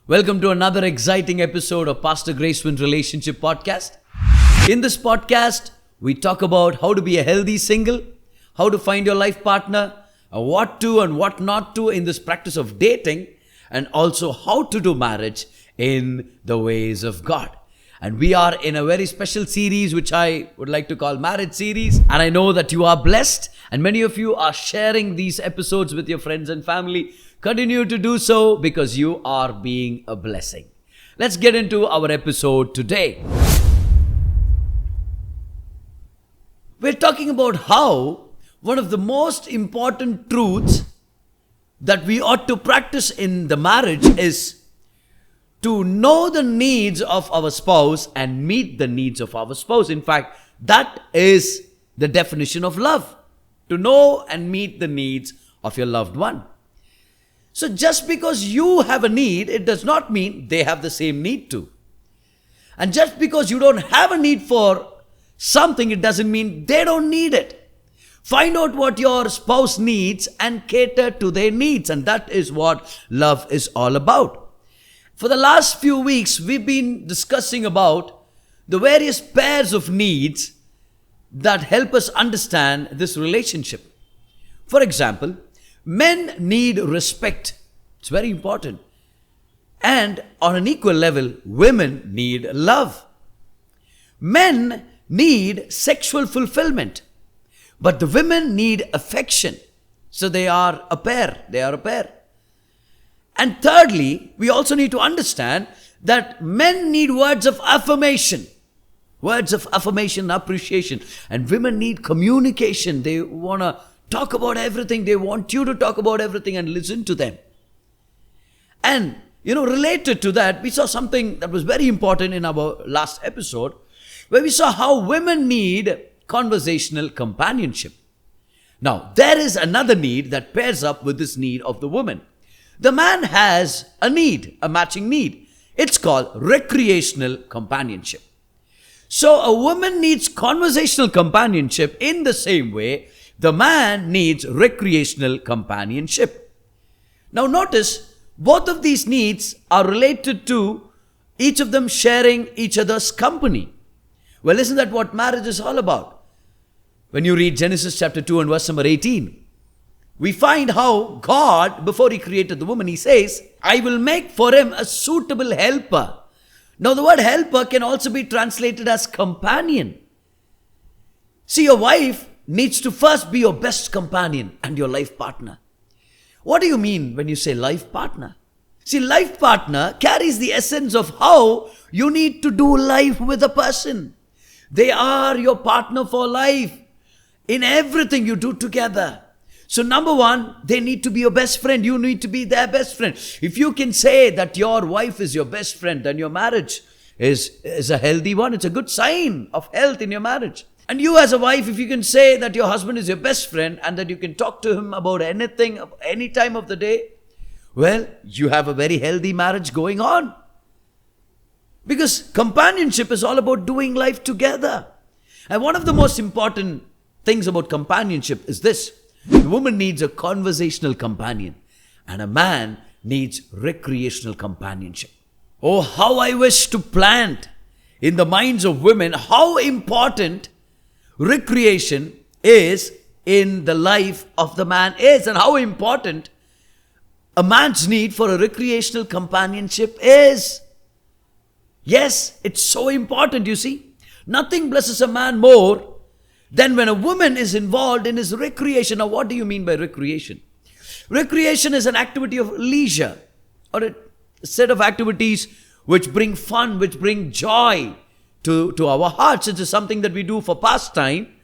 Welcome to another exciting episode of Pastor Gracewin Relationship Podcast. In this podcast, we talk about how to be a healthy single, how to find your life partner, what to and what not to in this practice of dating, and also how to do marriage in the ways of God. And we are in a very special series which I would like to call Marriage Series. And I know that you are blessed and many of you are sharing these episodes with your friends and family. Continue to do so because you are being a blessing. Let's get into our episode today. We're talking about how one of the most important truths that we ought to practice in the marriage is to know the needs of our spouse and meet the needs of our spouse. In fact, that is the definition of love. To know and meet the needs of your loved one. So just because you have a need, it does not mean they have the same need too. And just because you don't have a need for something, it doesn't mean they don't need it. Find out what your spouse needs and cater to their needs. And that is what love is all about. For the last few weeks, we've been discussing about the various pairs of needs that help us understand this relationship. For example, men need respect. It's very important. And on an equal level, women need love. Men need sexual fulfillment. But the women need affection. So they are a pair. And thirdly, we also need to understand that men need words of affirmation. Words of affirmation, appreciation. And women need communication. They want to talk about everything. They want you to talk about everything and listen to them. And, related to that, we saw something that was very important in our last episode, where we saw how women need conversational companionship. Now, there is another need that pairs up with this need of the woman. The man has a need, a matching need. It's called recreational companionship. So a woman needs conversational companionship in the same way the man needs recreational companionship. Now notice, both of these needs are related to each of them sharing each other's company. Well, isn't that what marriage is all about? When you read Genesis chapter 2 and verse number 18, we find how God, before He created the woman, He says, I will make for him a suitable helper. Now the word helper can also be translated as companion. See, your wife needs to first be your best companion and your life partner. What do you mean when you say life partner? See, life partner carries the essence of how you need to do life with a person. They are your partner for life in everything you do together. So number one, they need to be your best friend. You need to be their best friend. If you can say that your wife is your best friend, then your marriage is a healthy one. It's a good sign of health in your marriage. And you as a wife, if you can say that your husband is your best friend and that you can talk to him about anything, any time of the day, well, you have a very healthy marriage going on. Because companionship is all about doing life together. And one of the most important things about companionship is this. The woman needs a conversational companion and a man needs recreational companionship. Oh, how I wish to plant in the minds of women how important recreation is in the life of the man is, and how important a man's need for a recreational companionship is. Yes, it's so important, you see. Nothing blesses a man more than when a woman is involved in his recreation. Now, what do you mean by recreation? Recreation is an activity of leisure or a set of activities which bring fun, which bring joy to our hearts. It is something that we do for pastime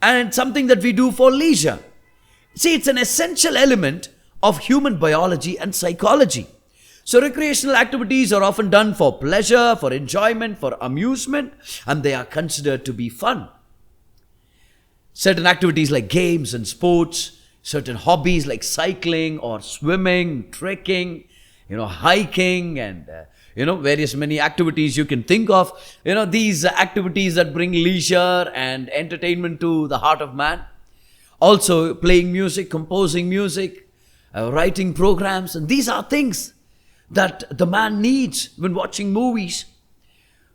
and something that we do for leisure. See, it's an essential element of human biology and psychology. So recreational activities are often done for pleasure, for enjoyment, for amusement, and they are considered to be fun. Certain activities like games and sports, certain hobbies like cycling or swimming, trekking, hiking and various many activities you can think of. These activities that bring leisure and entertainment to the heart of man. Also playing music, composing music, writing programs. And these are things that the man needs when watching movies,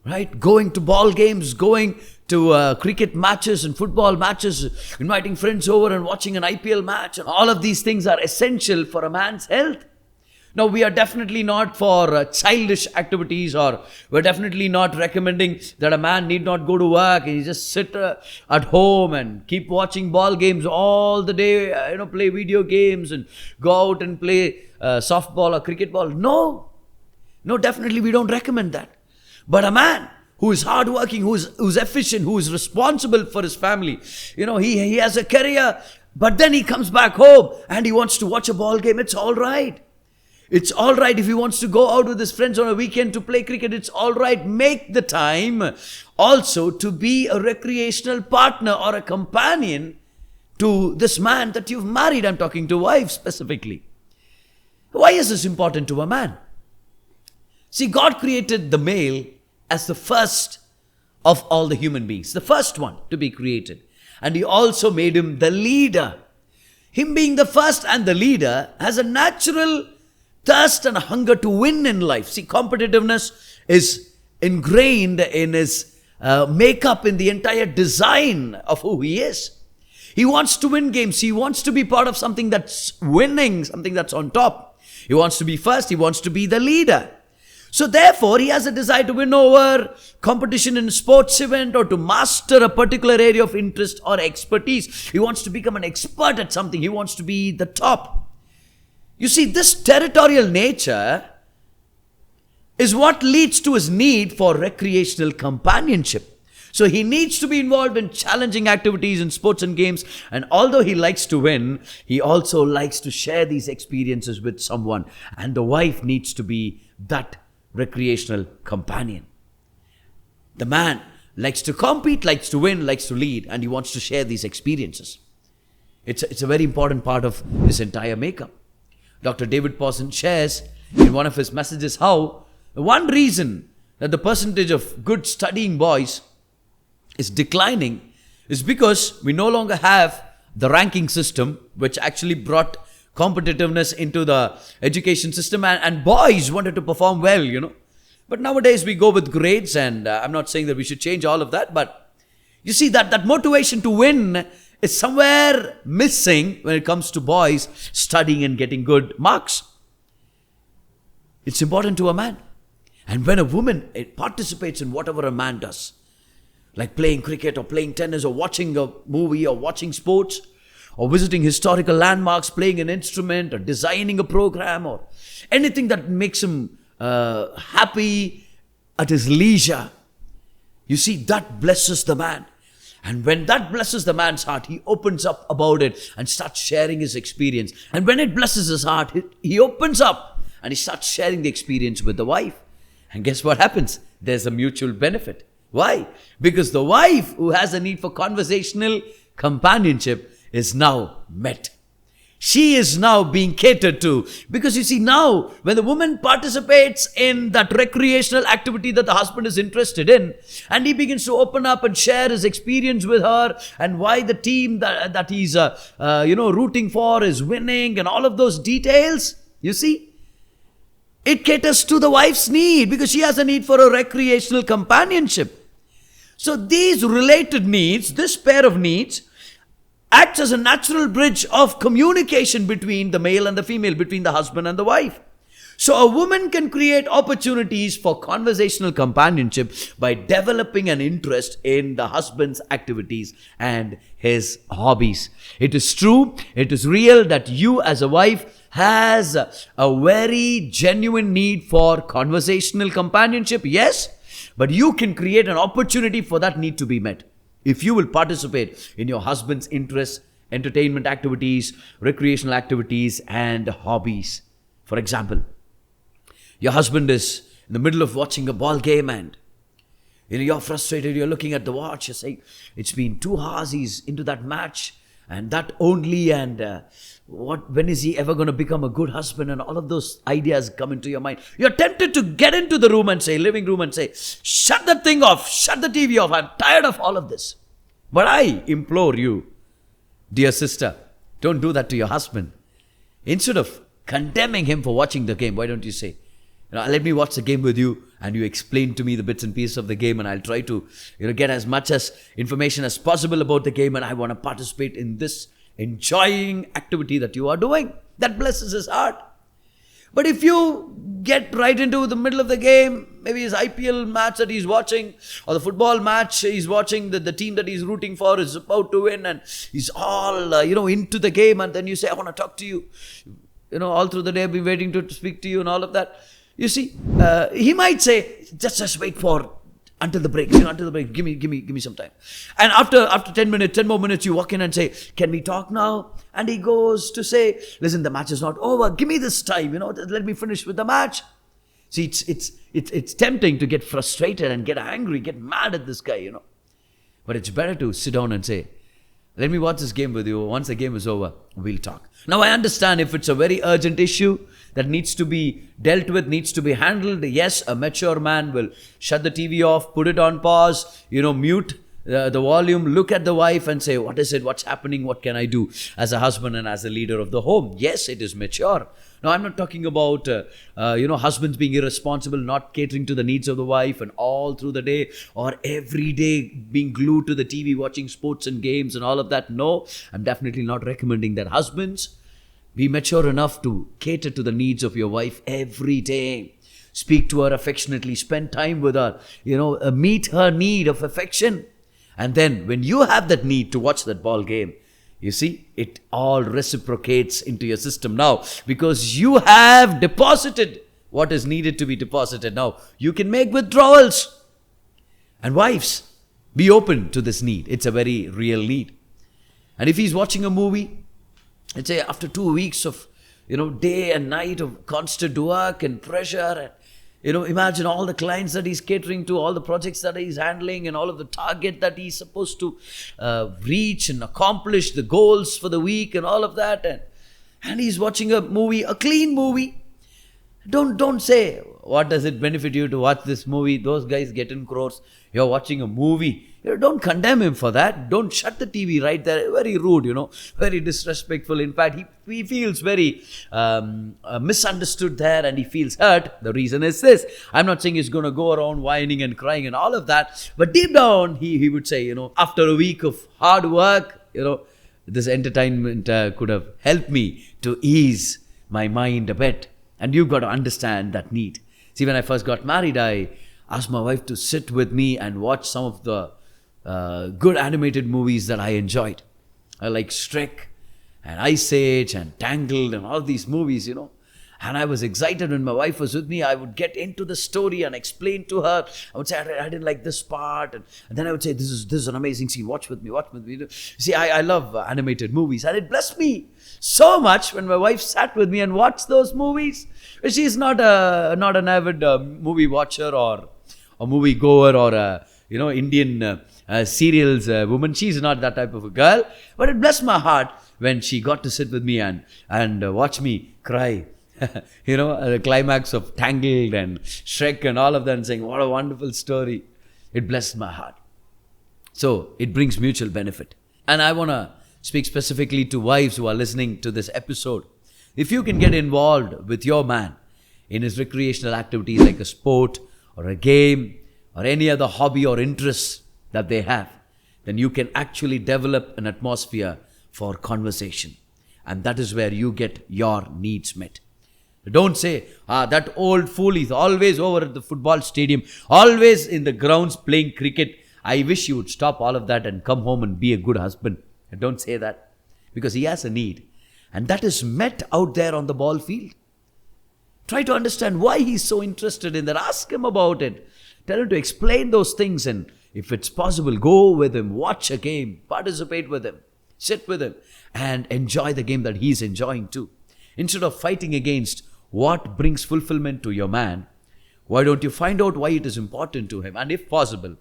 right? Going to ball games, going to cricket matches and football matches, inviting friends over and watching an IPL match. And all of these things are essential for a man's health. Now, we are definitely not for childish activities, or we're definitely not recommending that a man need not go to work and he just sit at home and keep watching ball games all the day, play video games and go out and play softball or cricket ball. No, definitely we don't recommend that. But a man who is hardworking, who's efficient, who is responsible for his family, he has a career, but then he comes back home and he wants to watch a ball game. It's all right. It's all right if he wants to go out with his friends on a weekend to play cricket. It's all right. Make the time also to be a recreational partner or a companion to this man that you've married. I'm talking to wives specifically. Why is this important to a man? See, God created the male as the first of all the human beings, the first one to be created. And he also made him the leader. Him being the first and the leader has a natural thirst and a hunger to win in life. See, competitiveness is ingrained in his makeup, in the entire design of who he is. He wants to win games. He wants to be part of something that's winning, something that's on top. He wants to be first. He wants to be the leader. So therefore, he has a desire to win over competition in a sports event or to master a particular area of interest or expertise. He wants to become an expert at something. He wants to be the top. You see, this territorial nature is what leads to his need for recreational companionship. So he needs to be involved in challenging activities in sports and games. And although he likes to win, he also likes to share these experiences with someone. And the wife needs to be that recreational companion. The man likes to compete, likes to win, likes to lead, and he wants to share these experiences. It's a very important part of his entire makeup. Dr. David Pawson shares in one of his messages how one reason that the percentage of good studying boys is declining is because we no longer have the ranking system, which actually brought competitiveness into the education system, and boys wanted to perform well, But nowadays we go with grades, and I'm not saying that we should change all of that, but you see that motivation to win is somewhere missing when it comes to boys studying and getting good marks. It's important to a man. And when a woman participates in whatever a man does, like playing cricket or playing tennis or watching a movie or watching sports or visiting historical landmarks, playing an instrument or designing a program or anything that makes him happy at his leisure, you see, that blesses the man. And when that blesses the man's heart, he opens up about it and starts sharing his experience. And when it blesses his heart, he opens up and he starts sharing the experience with the wife. And guess what happens? There's a mutual benefit. Why? Because the wife who has a need for conversational companionship is now met. She is now being catered to. Because you see, now when the woman participates in that recreational activity that the husband is interested in, and he begins to open up and share his experience with her and why the team that he's rooting for is winning and all of those details, you see, it caters to the wife's need because she has a need for a recreational companionship. So these related needs, this pair of needs, acts as a natural bridge of communication between the male and the female, between the husband and the wife. So a woman can create opportunities for conversational companionship by developing an interest in the husband's activities and his hobbies. It is true, it is real that you as a wife has a very genuine need for conversational companionship, yes, but you can create an opportunity for that need to be met. If you will participate in your husband's interests, entertainment activities, recreational activities, and hobbies. For example, your husband is in the middle of watching a ball game and you're frustrated, you're looking at the watch, you're saying, it's been 2 hours, he's into that match and that only, and when is he ever going to become a good husband? And all of those ideas come into your mind. You're tempted to get into the room and say, living room and say, shut that thing off, shut the TV off, I'm tired of all of this. But I implore you, dear sister, don't do that to your husband. Instead of condemning him for watching the game, why don't you say, Let me watch the game with you, and you explain to me the bits and pieces of the game, and I'll try to get as much as information as possible about the game, and I want to participate in this enjoying activity that you are doing. That blesses his heart. But if you get right into the middle of the game, maybe his IPL match that he's watching, or the football match he's watching, the team that he's rooting for is about to win, and he's all into the game, and then you say, I want to talk to you, all through the day I've been waiting to speak to you and all of that. You see, he might say, just wait for until the break, until the break, give me some time. And after 10 more minutes, you walk in and say, can we talk now? And he goes to say, listen, the match is not over. Give me this time, let me finish with the match. See, it's tempting to get frustrated and get angry, get mad at this guy, But it's better to sit down and say, let me watch this game with you. Once the game is over, we'll talk. Now, I understand if it's a very urgent issue that needs to be dealt with, needs to be handled. Yes, a mature man will shut the TV off, put it on pause, mute the volume, look at the wife and say, what is it? What's happening? What can I do as a husband and as a leader of the home? Yes, it is mature. Now, I'm not talking about, husbands being irresponsible, not catering to the needs of the wife and all through the day, or every day being glued to the TV, watching sports and games and all of that. No, I'm definitely not recommending that. Husbands, be mature enough to cater to the needs of your wife every day. Speak to her affectionately, spend time with her, meet her need of affection. And then when you have that need to watch that ball game, you see, it all reciprocates into your system now, because you have deposited what is needed to be deposited. Now, you can make withdrawals. And wives, be open to this need. It's a very real need. And if he's watching a movie, let's say after 2 weeks of, day and night of constant work and pressure, and, imagine all the clients that he's catering to, all the projects that he's handling, and all of the target that he's supposed to reach and accomplish, the goals for the week and all of that. And he's watching a movie, a clean movie. Don't say, what does it benefit you to watch this movie? Those guys get in crores. You're watching a movie. Don't condemn him for that. Don't shut the TV right there. Very rude, very disrespectful. In fact, he feels very misunderstood there, and he feels hurt. The reason is this. I'm not saying he's going to go around whining and crying and all of that. But deep down, he would say, after a week of hard work, this entertainment could have helped me to ease my mind a bit. And you've got to understand that need. See, when I first got married, I asked my wife to sit with me and watch some of the good animated movies that I enjoyed. I like Shrek and Ice Age and Tangled and all these movies, And I was excited when my wife was with me. I would get into the story and explain to her. I would say, I didn't like this part. And then I would say, this is an amazing scene. Watch with me. See, I love animated movies. And it blessed me so much when my wife sat with me and watched those movies. She's not an avid movie watcher or a movie goer or a Indian serials woman. She's not that type of a girl. But it blessed my heart when she got to sit with me and watch me cry. The climax of Tangled and Shrek and all of that, and saying, what a wonderful story. It blessed my heart. So it brings mutual benefit. And I want to speak specifically to wives who are listening to this episode. If you can get involved with your man in his recreational activities like a sport or a game or any other hobby or interest that they have, then you can actually develop an atmosphere for conversation. And that is where you get your needs met. Don't say, that old fool is always over at the football stadium, always in the grounds playing cricket. I wish you would stop all of that and come home and be a good husband. Don't say that, because he has a need. And that is met out there on the ball field. Try to understand why he's so interested in that. Ask him about it. Tell him to explain those things. And if it's possible, go with him, watch a game, participate with him, sit with him, and enjoy the game that he's enjoying too. Instead of fighting against what brings fulfillment to your man, why don't you find out why it is important to him? And if possible,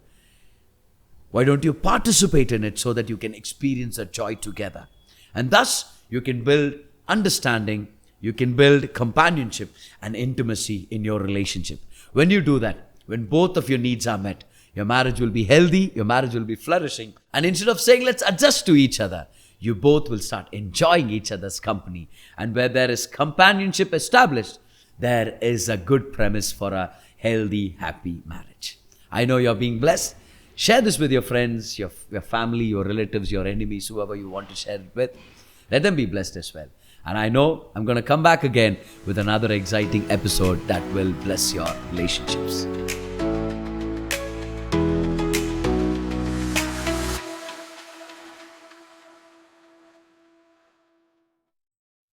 why don't you participate in it so that you can experience that joy together? And thus, you can build understanding, you can build companionship and intimacy in your relationship. When you do that, when both of your needs are met, your marriage will be healthy, your marriage will be flourishing. And instead of saying, let's adjust to each other, you both will start enjoying each other's company. And where there is companionship established, there is a good premise for a healthy, happy marriage. I know you're being blessed. Share this with your friends, your family, your relatives, your enemies, whoever you want to share it with. Let them be blessed as well. And I know I'm going to come back again with another exciting episode that will bless your relationships.